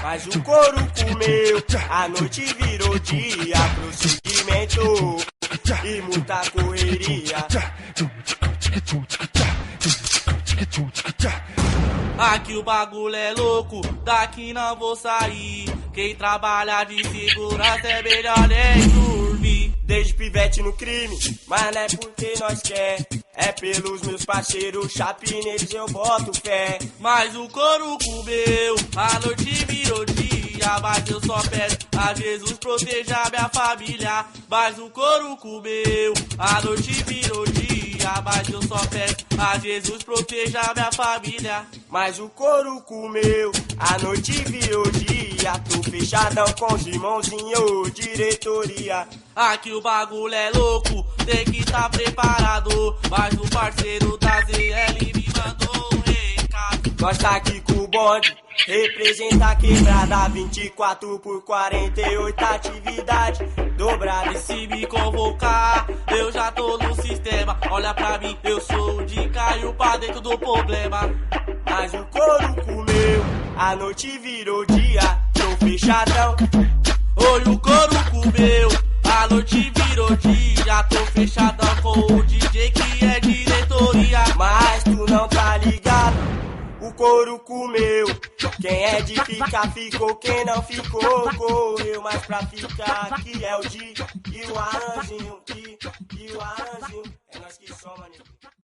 Mas o couro comeu, a noite virou dia, prosseguimento e muita correria. Aqui o bagulho é louco, daqui não vou sair. Quem trabalha de segurança é melhor nem dormir. Desde pivete no crime, mas não é porque nós quer. É pelos meus parceiros, chapineires eu boto fé. Mas o couro comeu, a noite virou dia. Mas eu só peço a Jesus proteja minha família. Mas o couro comeu, a noite virou dia. Mas eu só peço a Jesus proteja minha família. Mas o couro comeu, a noite virou dia. Tô fechadão com os irmãozinhos, diretoria. Aqui o bagulho é louco, tem que tá preparado. Mas o parceiro da ZL me mandou um recado. Nós tá aqui com o bonde, representa a quebrada 24 por 48 atividade dobrada. E se me convocar, eu já tô no sistema. Olha pra mim, eu sou o de caiu pra dentro do problema. Mas o couro comeu, a noite virou dia. Tô fechadão. Oi, o couro comeu, a noite virou dia. Tô fechadão com o DJ que é diretoria. Mas tu não tá ligado, o couro comeu. Quem é de ficar ficou, quem não ficou correu. Mas pra ficar aqui é o Di e o Arranjinho. E o Arranjinho, é nós que somos, amigo.